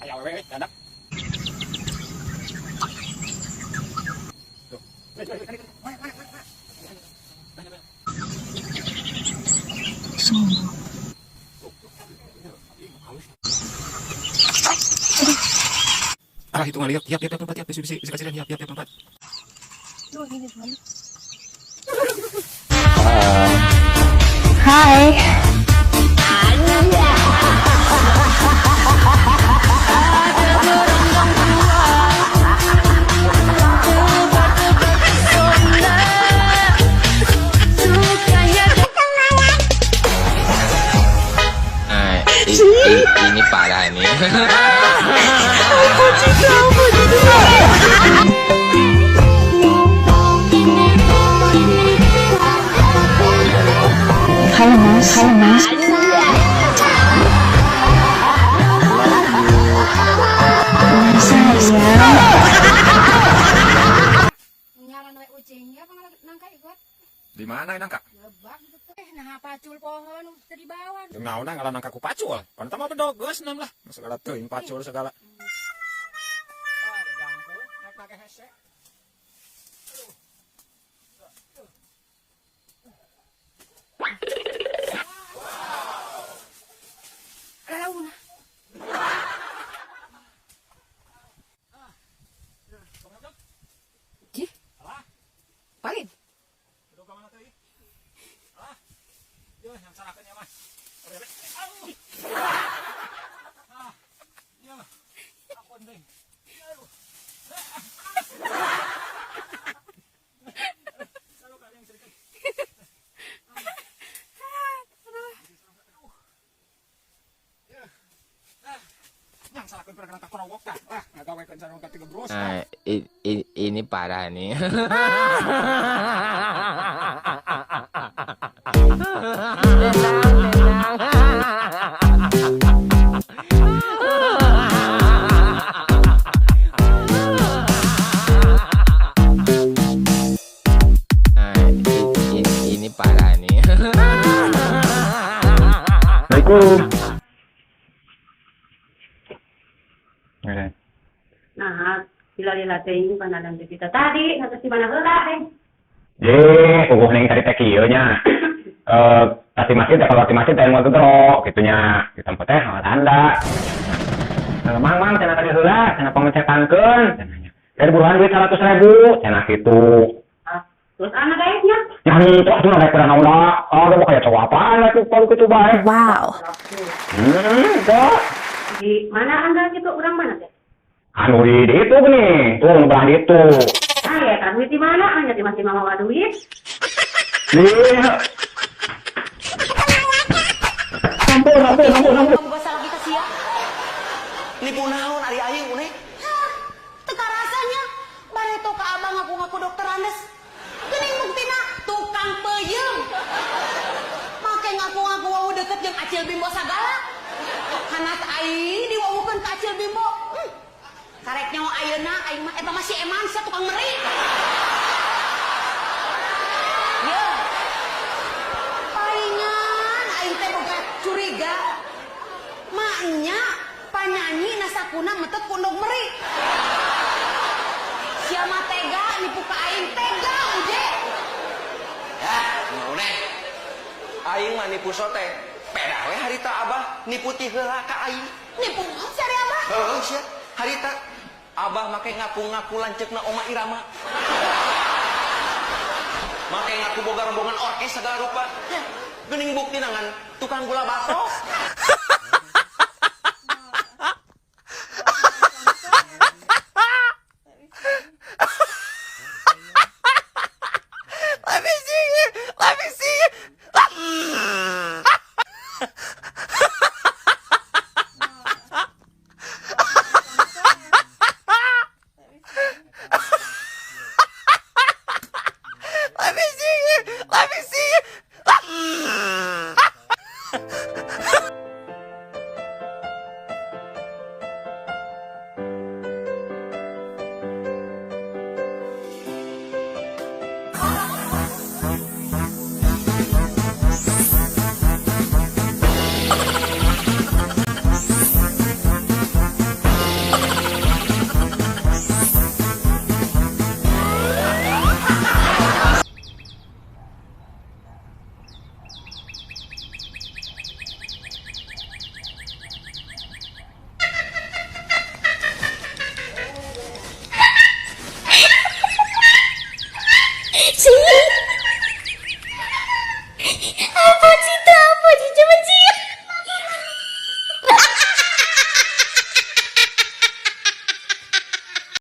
Ayo wewe, dadak. Tuh. Ah, hitungan lihat, tiap tempat, tiap bisi kasih lihat, tiap tempat. Hai. Ini parah ini. Halo mas, halo mas. Sayang. Ngaran we ucing ya apa nangka ikut? Di mana nangka? Lebak gitu teh. Nah pacul pohon tadi bawah. Naon ngalah nangka ku pacul. Pan teh mah bedogeus nam lah. Segala teuing pacul segala. Ah, jangkul, naik make hese. Launa. Ji? Paling. Duduk ka mana teh? Ah. Yeuh, yang sarakeun ya mah. Ah. Iya. Ampun deh. Aduh. Selalu ka yang sedikit. Yang salahkeun pergerakan ka korowok tah. Ah, ngagawekeun sareng ka 3 bros. Nah, ini parah nih. Nah, ini parah nih. Assalamualaikum. Oke. Nah, sila-lila teuing panalan teh kita tadi, ngatos di mana heula teh? Puguh neng cari teh kieu nya. Tati masjid ya kalau di masjid teh mau gedro gitunya. Di tempat teh tanda. Mang cenah tadi heula, cenah pengecekankeun cenahnya. Dari buruan duit 100.000 cenah kitu. Ah, terus anak gaibnya? Yang itu atuh rek kurang nauna. Oh, mau kayak cowok apaan atuh kalau kitu bae. Wow. Itu. Di mana anda gitu urang mana teh? Anu di itu gini, tuh belah itu. Ah ya kan duit di mana? Hanya di masih mau duit. Lihat. Ampun. Boga salah kita sia. Nipu naon ari aing une? Teka rasanya. Bareto ka abang ngaku dokter Andes. Geuning buktina tukang peuyeum. Make ngaku-ngaku wau deket jeung Acil Bimbo sagala. Hanat aing diwawukeun ka Acil Bimbo. Karek nyawa ayeuna aing mah eta masih eman sia tukang meri. Ye. Palingan aing teh boga curiga. Maknya panyanyi nasakuna metet punduk meri. Sia mah tega nipu ka aing tega uje. Ya, une. Aing mah nipu sote. Peda we harita Abah nipu ti heula ka aing. Nipu naon si ari Abah? Heuh sia, harita Abah make ngaku-ngaku lanceukna Oma Irama. Make ngaku boga rombongan orkes segala rupa. Geuning bukti nangan tukang gula batok. Let me see. Let me see. Hehehe.